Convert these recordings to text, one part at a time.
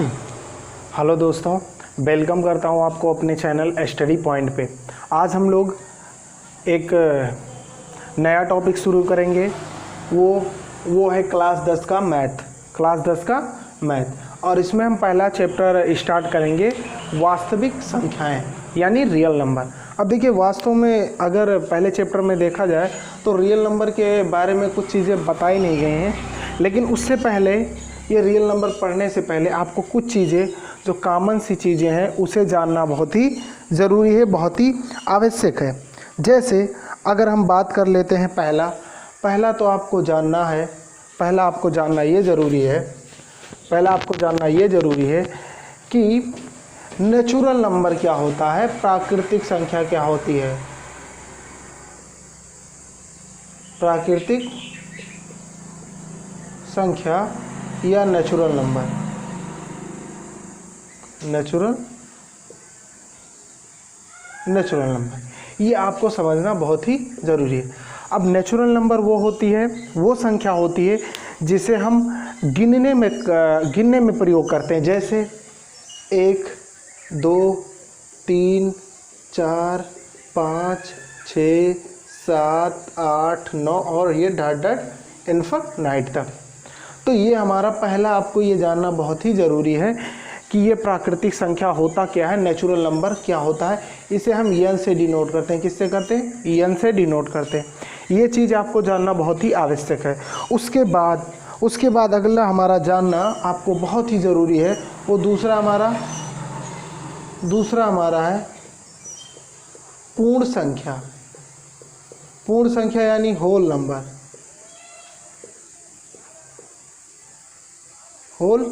Hello दोस्तों, welcome करता हूं आपको अपने चैनल स्टडी पॉइंट पे। आज हम लोग एक नया टॉपिक शुरू करेंगे। वो है क्लास 10 का मैथ। और इसमें हम पहला चैप्टर स्टार्ट करेंगे, वास्तविक संख्याएं यानी रियल नंबर। अब देखिए, वास्तव में अगर पहले चैप्टर में देखा जाए तो रियल नंबर के बारे में कुछ चीज़ें बताई नहीं गई हैं, लेकिन उससे पहले ये रियल नंबर पढ़ने से पहले आपको कुछ चीज़ें जो कॉमन सी चीज़ें हैं उसे जानना बहुत ही ज़रूरी है, बहुत ही आवश्यक है। जैसे अगर हम बात कर लेते हैं पहला तो आपको जानना है, पहला आपको जानना ये ज़रूरी है कि नेचुरल नंबर क्या होता है, प्राकृतिक संख्या क्या होती है। प्राकृतिक संख्या या नेचुरल नंबर, नेचुरल नंबर, ये आपको समझना बहुत ही ज़रूरी है। अब नेचुरल नंबर वो संख्या होती है जिसे हम गिनने में प्रयोग करते हैं। जैसे 1, 2, 3, 4, 5, 6, 7, 8, 9 और ये डॉट इन्फिनिट तक। तो ये हमारा पहला, आपको ये जानना बहुत ही ज़रूरी है कि ये प्राकृतिक संख्या होता क्या है, नेचुरल नंबर क्या होता है। इसे हम एन से डिनोट करते हैं। किससे करते हैं? एन से डिनोट करते हैं। ये चीज़ आपको जानना बहुत ही आवश्यक है। उसके बाद अगला हमारा जानना आपको बहुत ही ज़रूरी है, वो दूसरा हमारा है पूर्ण संख्या यानी होल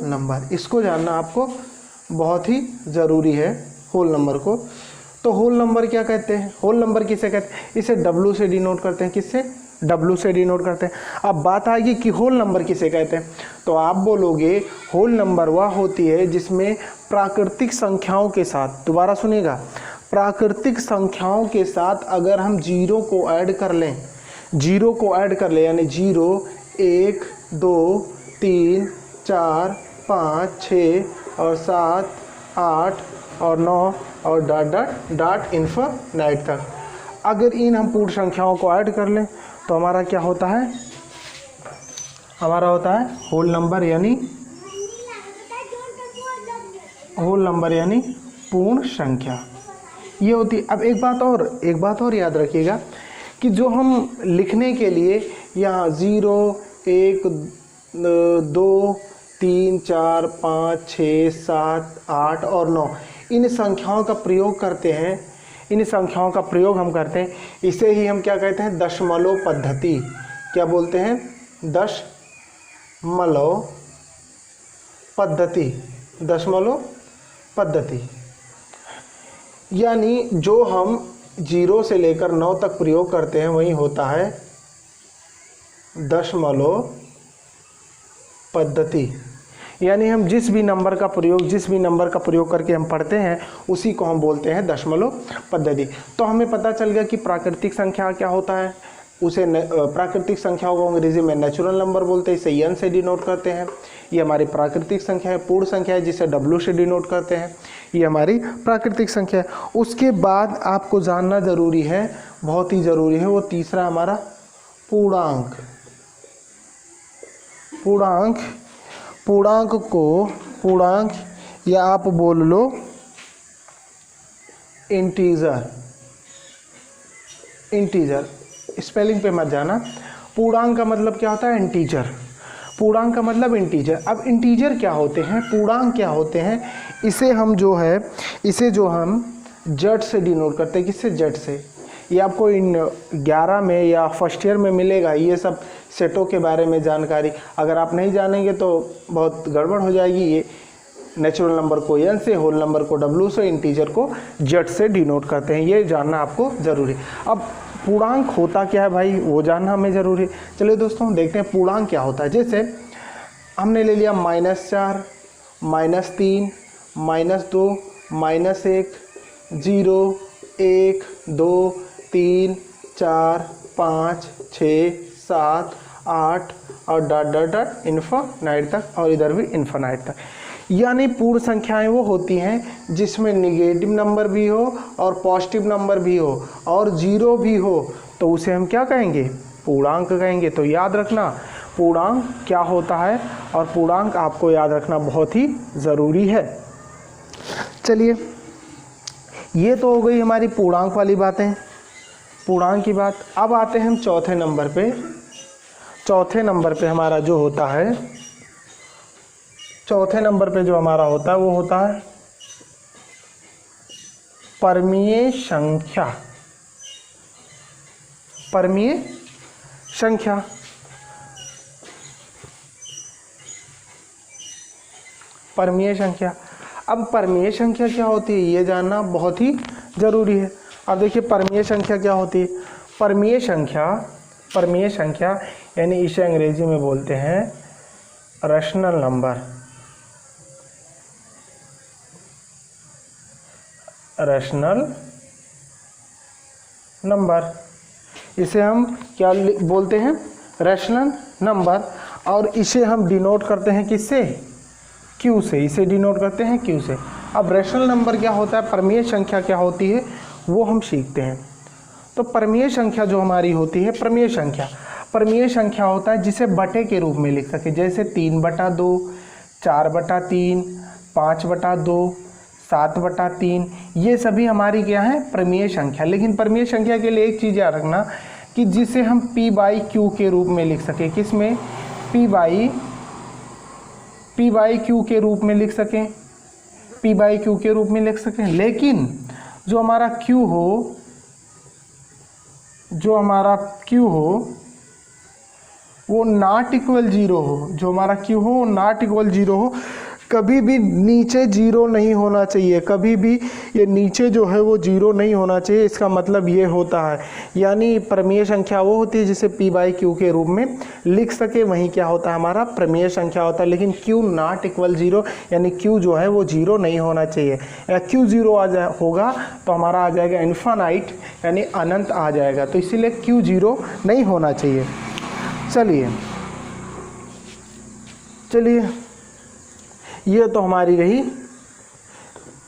नंबर। इसको जानना आपको बहुत ही ज़रूरी है, होल नंबर को। तो होल नंबर क्या कहते हैं, होल नंबर किसे कहते हैं? इसे W से डिनोट करते हैं। किससे? W से डिनोट करते हैं। अब बात आएगी कि होल नंबर किसे कहते हैं, तो आप बोलोगे होल नंबर वह होती है जिसमें प्राकृतिक संख्याओं के साथ, दोबारा सुनिएगा, प्राकृतिक संख्याओं के साथ अगर हम जीरो को ऐड कर लें यानी 0, 1, 2, 3, 4, 5, 6 और 7, 8 और 9 और डॉट इन्फिनिट तक। अगर इन हम पूर्ण संख्याओं को ऐड कर लें तो हमारा क्या होता है? हमारा होता है होल नंबर यानी पूर्ण संख्या। ये होती। अब एक बात और याद रखिएगा कि जो हम लिखने के लिए यहाँ 0, 1, 2, 3, 4, 5, 6, 7, 8 और 9 इन संख्याओं का प्रयोग करते हैं, हम करते हैं। इसे ही हम क्या कहते हैं? दशमलव पद्धति। क्या बोलते हैं? दशमलव पद्धति। यानी जो हम 0 से लेकर 9 तक प्रयोग करते हैं वही होता है दशमलव पद्धति। यानी हम जिस भी नंबर का प्रयोग करके हम पढ़ते हैं उसी को हम बोलते हैं दशमलव पद्धति। तो हमें पता चल गया कि प्राकृतिक संख्या क्या होता है। उसे प्राकृतिक संख्याओं को अंग्रेजी में नेचुरल नंबर बोलते हैं। इसे एन से डिनोट करते हैं। ये हमारी प्राकृतिक संख्या है। पूर्ण संख्या है जिसे W से डिनोट करते हैं। ये हमारी प्राकृतिक संख्या है। उसके बाद आपको जानना ज़रूरी है, बहुत ही ज़रूरी है, वो तीसरा हमारा पूर्णांक या आप बोल लो इंटीजर। स्पेलिंग पे मत जाना। पूर्णांक का मतलब क्या होता है? इंटीजर। पूर्णांक का मतलब इंटीजर। अब इंटीजर क्या होते हैं, पूर्णांक क्या होते हैं? इसे जो हम जेड से डिनोट करते हैं। किससे? जेड से। ये आपको इन 11 में या फर्स्ट ईयर में मिलेगा ये सब सेटों के बारे में जानकारी। अगर आप नहीं जानेंगे तो बहुत गड़बड़ हो जाएगी। ये नेचुरल नंबर को एन से, होल नंबर को W से, इंटीजर को जेड से डिनोट करते हैं। ये जानना आपको ज़रूरी है। अब पूर्णांक होता क्या है भाई, वो जानना हमें ज़रूरी है। चलिए दोस्तों देखते हैं पूर्णांक क्या होता है। जैसे हमने ले लिया -4, -3, -2, -1, 0, 1, 2, 3, 4, 5, 6, 7, 8 और डॉट इन्फिनिट तक, और इधर भी इन्फिनिट तक। यानी पूर्ण संख्याएं वो होती हैं जिसमें निगेटिव नंबर भी हो और पॉजिटिव नंबर भी हो और जीरो भी हो, तो उसे हम क्या कहेंगे? पूर्णांक कहेंगे। तो याद रखना पूर्णांक क्या होता है, और पूर्णांक आपको याद रखना बहुत ही ज़रूरी है। चलिए, ये तो हो गई हमारी पूर्णांक वाली बातें, पूर्णांक की बात। अब आते हैं हम चौथे नंबर पे। चौथे नंबर पे हमारा जो होता है, चौथे नंबर पे जो हमारा होता है वो होता है परमीय संख्या। परमीय संख्या, परमीय संख्या। अब परमीय संख्या क्या होती है ये जानना बहुत ही जरूरी है। अब देखिए परमीय संख्या क्या होती है। परमीय संख्या, परमीय संख्या यानी इसे अंग्रेजी में बोलते हैं रैशनल नंबर। रैशनल नंबर, इसे हम क्या बोलते हैं? Rational number. और इसे हम डिनोट करते हैं किससे? क्यू से। इसे डिनोट करते हैं क्यू से। अब रैशनल नंबर क्या होता है, परमीय संख्या क्या होती है, वो हम सीखते हैं। तो परमीय संख्या जो हमारी होती है, परमीय संख्या, परमीय संख्या होता है जिसे बटे के रूप में लिख सके, जैसे 3/2, 4/3, 5/2, 7/3, ये सभी हमारी क्या है? परमीय संख्या। लेकिन परमीय संख्या के लिए एक चीज़ याद रखना कि जिसे हम p/q के रूप में लिख सकें। किसमें? p/q के रूप में लिख सकें, p/q के रूप में लिख सकें। लेकिन जो हमारा q हो, जो हमारा q हो वो नॉट इक्वल जीरो हो, जो हमारा q हो वो नॉट इक्वल जीरो हो। कभी भी नीचे जीरो नहीं होना चाहिए, कभी भी ये नीचे जो है वो जीरो नहीं होना चाहिए। इसका मतलब ये होता है, यानी परमीय संख्या वो होती है जिसे p/q के रूप में लिख सके, वहीं क्या होता है? हमारा परमीय संख्या होता है। लेकिन q नॉट इक्वल जीरो, यानी q जो है वो जीरो नहीं होना चाहिए। या q जीरो होगा तो हमारा आ जाएगा इन्फानाइट, यानी अनंत आ जाएगा। तो इसीलिए q जीरो नहीं होना चाहिए। चलिए, ये तो हमारी रही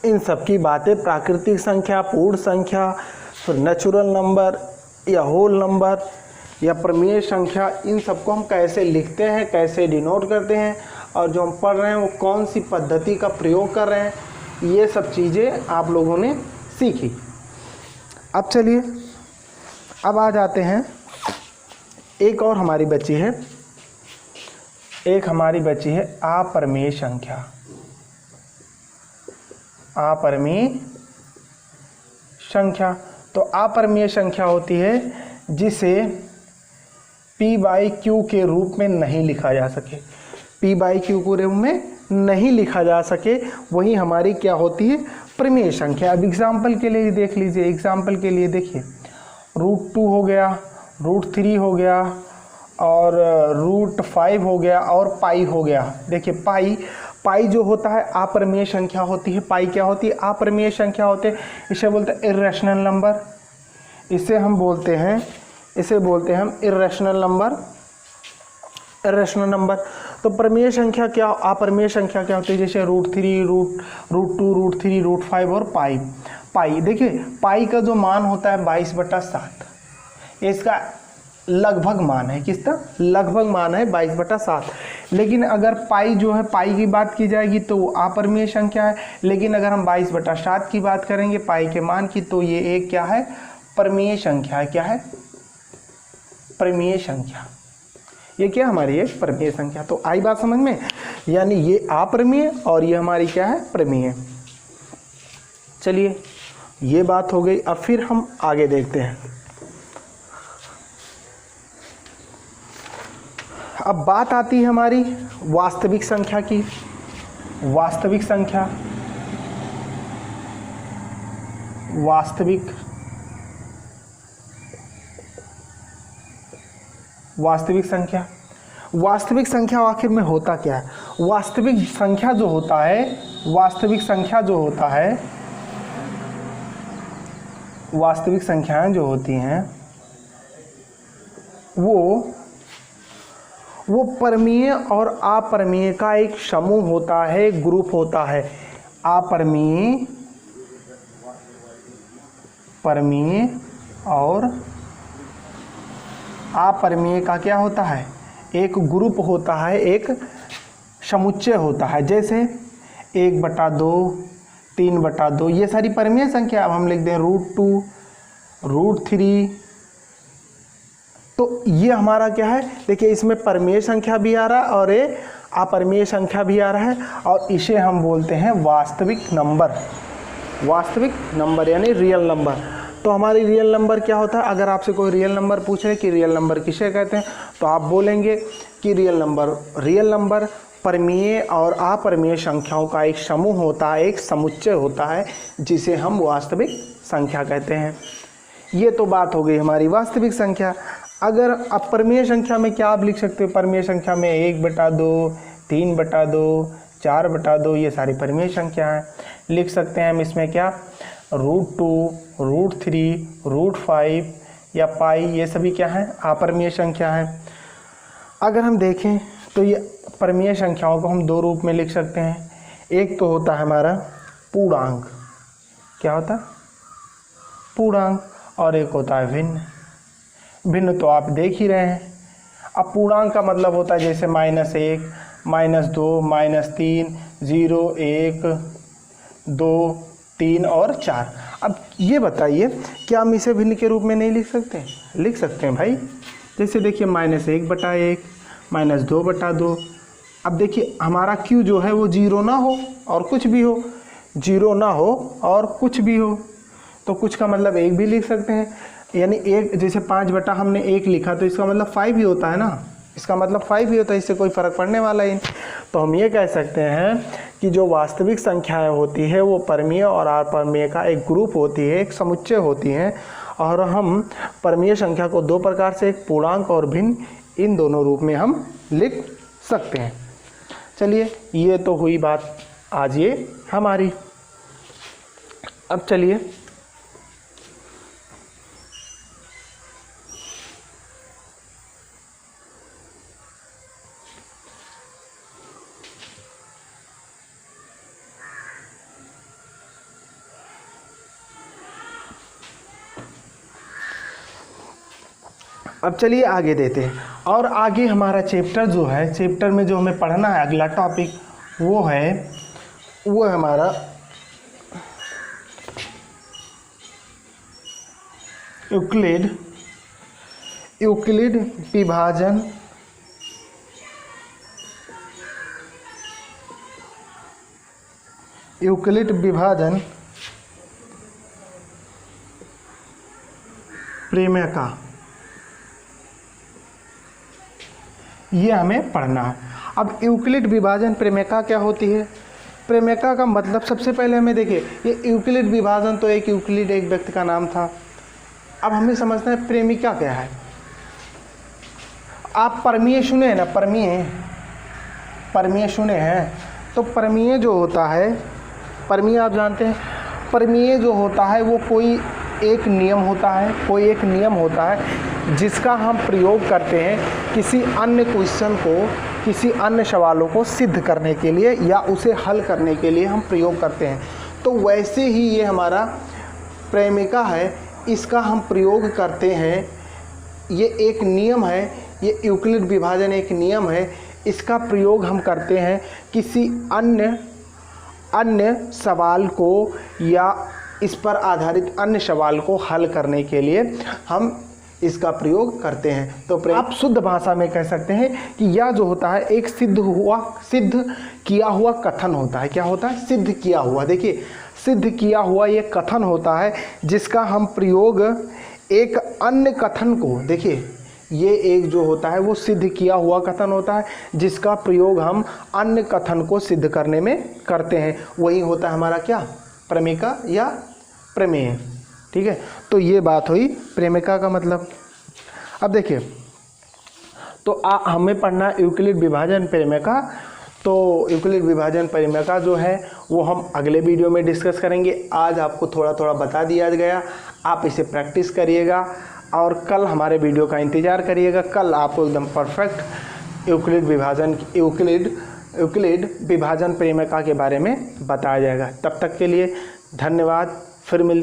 इन सब की बातें, प्राकृतिक संख्या, पूर्ण संख्या, फिर नेचुरल नंबर या होल नंबर या परमीय संख्या, इन सबको हम कैसे लिखते हैं, कैसे डिनोट करते हैं, और जो हम पढ़ रहे हैं वो कौन सी पद्धति का प्रयोग कर रहे हैं, ये सब चीज़ें आप लोगों ने सीखी। अब चलिए, अब आ जाते हैं, एक और हमारी बची है, एक हमारी बची है अपरमेय संख्या। अपरमेय संख्या, तो अपरमेय संख्या होती है जिसे p/q के रूप में नहीं लिखा जा सके, p/q के रूप में नहीं लिखा जा सके, वही हमारी क्या होती है? परमेय संख्या। अब एग्जाम्पल के लिए देख लीजिए, एग्जाम्पल के लिए देखिए, √2 हो गया, √3 हो गया, और √5 हो गया, और पाई हो गया। देखिए पाई जो होता है अपरमेय संख्या होती है। पाई क्या होती है? अपरमेय संख्या होते हैं। इसे बोलते हैं इर्रेशनल नंबर, इसे हम बोलते हैं, इसे बोलते हैं हम इर्रेशनल नंबर, इर्रेशनल नंबर। तो परमेय संख्या क्या, अपरमेय संख्या क्या होती है? जैसे √3, √2, √3, √5 और पाई। देखिए पाई का जो मान होता है 22/7, इसका लगभग मान है, किसका लगभग मान है 22/7। लेकिन अगर पाई जो है, पाई की बात की जाएगी तो वो अपरमेय संख्या है। लेकिन अगर हम 22/7 की बात करेंगे पाई के मान की, तो ये एक क्या है? परमीय संख्या है। क्या है? परमीय संख्या। ये क्या हमारी एक परमीय संख्या। तो आई बात समझ में, यानी ये अपरमीय और ये हमारी क्या है? परमीय। चलिए ये बात हो गई। अब फिर हम आगे देखते हैं। अब बात आती है हमारी वास्तविक संख्या की। वास्तविक संख्या, वास्तविक संख्या, वास्तविक संख्या आखिर में होता क्या है? वास्तविक संख्या जो होता है, वास्तविक संख्या जो होता है, वास्तविक संख्याएं जो होती हैं वो परमीय और अपरमीय का एक समूह होता है, एक ग्रुप होता है। अपरमीय, परमीय और अपरमीय का क्या होता है, एक ग्रुप होता है, एक समुच्चय होता है। जैसे 1/2, 3/2 ये सारी परमीय संख्या। अब हम लिख दें √2, √3। तो ये हमारा क्या है, देखिए इसमें परमीय संख्या भी आ रहा है और ये अपरमीय संख्या भी आ रहा है, और इसे हम बोलते हैं वास्तविक नंबर। वास्तविक नंबर यानी रियल नंबर। तो हमारी रियल नंबर क्या होता है, अगर आपसे कोई रियल नंबर पूछे कि रियल नंबर किसे कहते हैं, तो आप बोलेंगे कि रियल नंबर परमीय और अपरमीय संख्याओं का एक समूह होता है, एक समुच्चय होता है, जिसे हम वास्तविक संख्या कहते हैं। ये तो बात हो गई हमारी वास्तविक संख्या। अगर अपरमीय संख्या में क्या आप लिख सकते हो, परमीय संख्या में 1/2, 3/2, 4/2 ये सारी परमीय संख्या हैं। लिख सकते हैं हम इसमें क्या, √2, √3, √5 या पाई, ये सभी क्या हैं, अपरमीय संख्या हैं। अगर हम देखें तो ये परमीय संख्याओं को हम दो रूप में लिख सकते हैं। एक तो होता है हमारा पूर्णांक, क्या होता है, पूर्णांक, और एक होता है भिन्न। भिन्न तो आप देख ही रहे हैं। अब पूर्णांक का मतलब होता है जैसे -1, -2, -3, 0, 1, 2, 3 और 4। अब ये बताइए क्या हम इसे भिन्न के रूप में नहीं लिख सकते? लिख सकते हैं भाई। जैसे देखिए -1/1, -2/2। अब देखिए हमारा Q जो है वो 0 ना हो और कुछ भी हो, 0 ना हो और कुछ भी हो, तो कुछ का मतलब 1 भी लिख सकते हैं। यानी 1, जैसे 5 हमने 1 लिखा तो इसका मतलब 5 ही होता है ना, इसका मतलब 5 ही होता है, इससे कोई फ़र्क पड़ने वाला ही नहीं। तो हम ये कह सकते हैं कि जो वास्तविक संख्याएं होती है वो परमीय और अपरमीय का एक ग्रुप होती है, एक समुच्चय होती हैं। और हम परमीय संख्या को दो प्रकार से, एक पूर्णांक और भिन्न, इन दोनों रूप में हम लिख सकते हैं। चलिए ये तो हुई बात आज ये हमारी। अब चलिए चलिए आगे देते हैं। और आगे हमारा चैप्टर जो है, चैप्टर में जो हमें पढ़ना है अगला टॉपिक वो है हमारा यूक्लिड विभाजन प्रमेय का, ये हमें पढ़ना है। अब यूक्लिड विभाजन प्रमेयिका क्या होती है? प्रमेयिका का मतलब सबसे पहले हमें देखिए, ये यूक्लिड विभाजन तो एक व्यक्ति का नाम था। अब हमें समझना है प्रेमिका क्या है। आप परमीय सुने हैं ना, परमीय सुने हैं, तो परमीय जो होता है, परमीय आप जानते हैं, परमीय जो होता है वो कोई एक नियम होता है, जिसका हम प्रयोग करते हैं किसी अन्य क्वेश्चन को, किसी अन्य सवालों को सिद्ध करने के लिए या उसे हल करने के लिए हम प्रयोग करते हैं। तो वैसे ही ये हमारा प्रमेयिका है, इसका हम प्रयोग करते हैं। ये एक नियम है, ये यूक्लिड विभाजन एक नियम है, इसका प्रयोग हम करते हैं किसी अन्य सवाल को या इस पर आधारित अन्य सवाल को हल करने के लिए हम इसका प्रयोग करते हैं। तो आप शुद्ध भाषा में कह सकते हैं कि यह जो होता है एक सिद्ध किया हुआ कथन होता है। क्या होता है? सिद्ध किया हुआ। देखिए सिद्ध किया हुआ ये कथन होता है जिसका हम प्रयोग एक अन्य कथन को, देखिए ये एक जो होता है वो सिद्ध किया हुआ कथन होता है जिसका प्रयोग हम अन्य कथन को सिद्ध करने में करते हैं। वही होता है हमारा क्या? प्रमेयिका या प्रमेय। ठीक है, तो ये बात हुई प्रमेयिका का मतलब। अब देखिए, तो हमें पढ़ना यूक्लिड विभाजन प्रमेयिका। तो यूक्लिड विभाजन प्रमेयिका जो है वो हम अगले वीडियो में डिस्कस करेंगे। आज आपको थोड़ा थोड़ा बता दिया गया, आप इसे प्रैक्टिस करिएगा और कल हमारे वीडियो का इंतज़ार करिएगा। कल आपको एकदम परफेक्ट यूक्लिड विभाजन प्रेमिका के बारे में बताया जाएगा। तब तक के लिए धन्यवाद। फिर मिलते